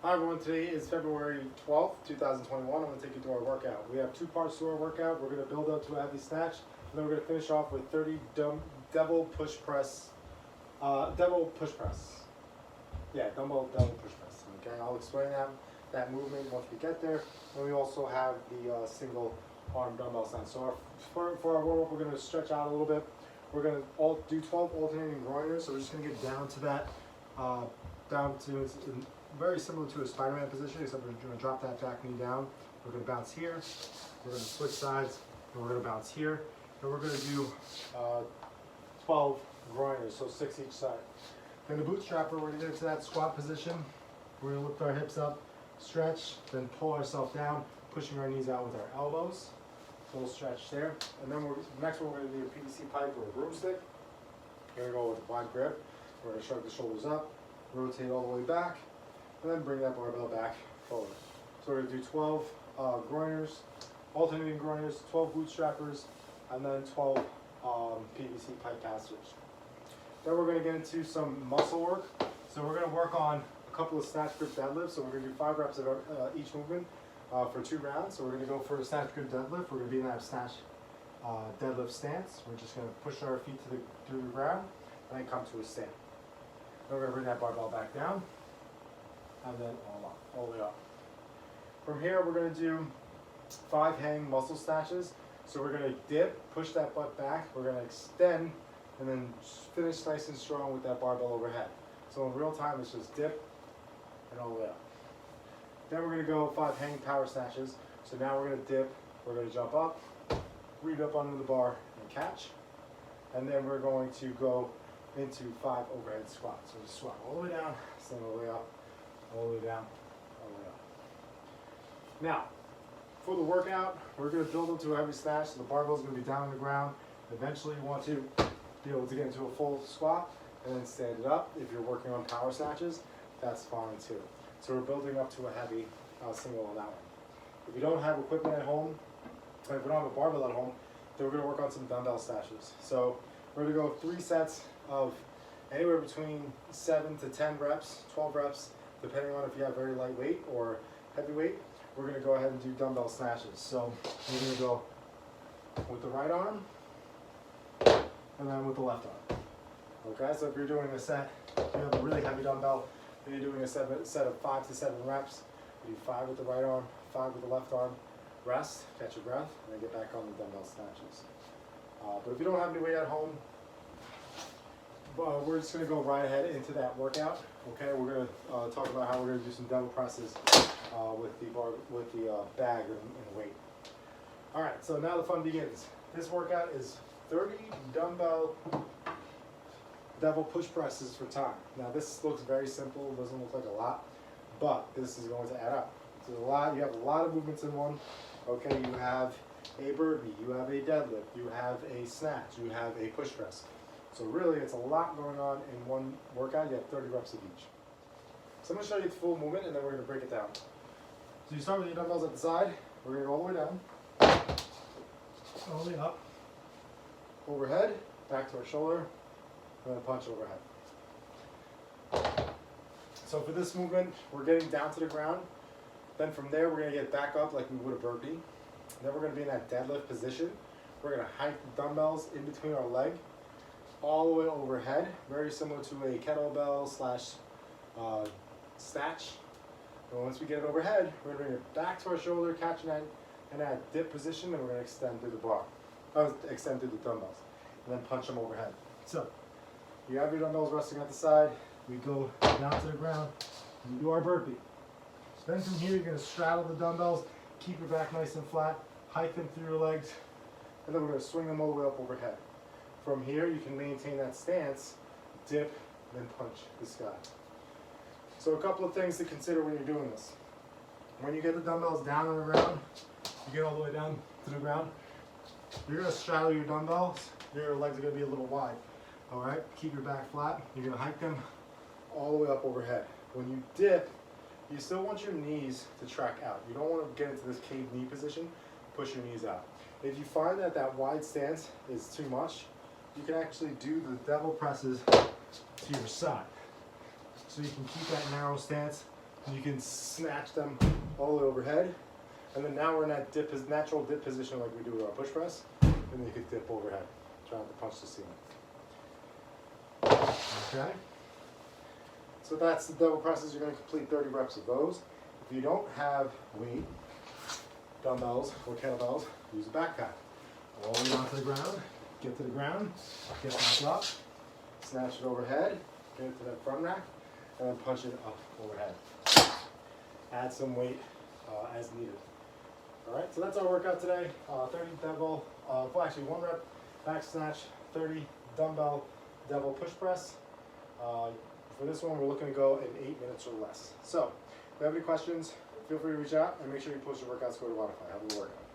Hi everyone, today is February 12th, 2021. I'm going to take you through our workout. We have two parts to our workout. We're going to build up to a heavy snatch, and then we're going to finish off with 30 devil push press. Devil push press. Yeah, dumbbell devil push press. Okay, I'll explain that movement once we get there. And we also have the single arm dumbbell snatch. So for our warm-up, we're going to stretch out a little bit. We're going to do 12 alternating groiners. So we're just going to get down to that, very similar to a Spider-Man position, except we're going to drop that back knee down. We're going to bounce here. We're going to switch sides, and we're going to bounce here. And we're going to do 12 groiners, so 6 each side. Then the bootstrapper, we're going to get into that squat position. We're going to lift our hips up, stretch, then pull ourselves down, pushing our knees out with our elbows. So we'll stretch there. And then next one, we're going to do a PVC pipe or a broomstick. We're going to go with a wide grip. We're going to shrug the shoulders up, rotate all the way back, and then bring that barbell back forward. So we're going to do 12 groiners, alternating groiners, 12 bootstrappers, and then 12 PVC pipe passers. Then we're going to get into some muscle work. So we're going to work on a couple of snatch grip deadlifts. So we're going to do 5 reps of each movement for 2 rounds. So we're going to go for a snatch grip deadlift. We're going to be in that snatch deadlift stance. We're just going to push our feet through the ground and then come to a stand. Then we're going to bring that barbell back down, and then all the way up. From here, we're going to do 5 hang muscle snatches. So we're going to dip, push that butt back, we're going to extend, and then finish nice and strong with that barbell overhead. So in real time, it's just dip and all the way up. Then we're going to go 5 hang power snatches. So now we're going to dip, we're going to jump up, reach up under the bar and catch. And then we're going to go into 5 overhead squats. So just squat all the way down, stand all the way up, all the way down, all the way up. Now, for the workout, we're going to build up to a heavy snatch. So the barbell is going to be down on the ground. Eventually, you want to be able to get into a full squat and then stand it up. If you're working on power snatches, that's fine too. So we're building up to a heavy single on that one. If you don't have equipment at home, if we don't have a barbell at home, then we're going to work on some dumbbell snatches. So we're going to go 3 sets of anywhere between 7 to 10 reps, 12 reps, depending on if you have very light weight or heavy weight. We're going to go ahead and do dumbbell snatches. So we're going to go with the right arm and then with the left arm. Okay, so if you're doing a set, you have a really heavy dumbbell, and you're doing a set of 5 to 7 reps, you do 5 with the right arm, 5 with the left arm, rest, catch your breath, and then get back on the dumbbell snatches. But if you don't have any weight at home, we're just going to go right ahead into that workout. Okay, we're going to talk about how we're going to do some devil presses with the bag and weight. All right, so now the fun begins. This workout is 30 dumbbell devil push presses for time. Now this looks very simple, doesn't look like a lot, but this is going to add up. It's a lot. You have a lot of movements in one. Okay, you have a burpee, you have a deadlift, you have a snatch, you have a push press. So really, it's a lot going on in one workout. You have 30 reps of each. So I'm going to show you the full movement, and then we're going to break it down. So you start with your dumbbells at the side. We're going to go all the way down, all the way up, overhead, back to our shoulder, and then punch overhead. So for this movement, we're getting down to the ground. Then from there, we're going to get back up like we would a burpee. Then we're going to be in that deadlift position. We're going to hike the dumbbells in between our leg, all the way overhead, very similar to a kettlebell slash snatch. And once we get it overhead, we're going to bring it back to our shoulder, catching that in that dip position, and we're going to extend through the bar, extend through the dumbbells, and then punch them overhead. So you have your dumbbells resting at the side. We go down to the ground, and we do our burpee. Then from here, you're going to straddle the dumbbells, keep your back nice and flat, hike them through your legs, and then we're going to swing them all the way up overhead. From here, you can maintain that stance, dip, then punch the sky. So a couple of things to consider when you're doing this. When you get the dumbbells down on the ground, you get all the way down to the ground, you're going to straddle your dumbbells, your legs are going to be a little wide. All right, keep your back flat. You're going to hike them all the way up overhead. When you dip, you still want your knees to track out. You don't want to get into this cave knee position, push your knees out. If you find that that wide stance is too much, you can actually do the devil presses to your side. So you can keep that narrow stance, You can snatch them all the way overhead. And then now we're in that natural dip position like we do with our push press. And then you can dip overhead. Try not to punch the ceiling. Okay? So that's the double presses. You're going to complete 30 reps of those. If you don't have weight, dumbbells or kettlebells, use a backpack. Roll it onto the ground, get to the ground, get back up, snatch it overhead, get it to that front rack, and then punch it up overhead. Add some weight as needed. Alright, so that's our workout today. 30 devil, well actually 1 rep back snatch, 30 dumbbell devil push press. For this one, we're looking to go in 8 minutes or less. So, if you have any questions, feel free to reach out and make sure you post your workouts. Go to Wodify. Have a good workout.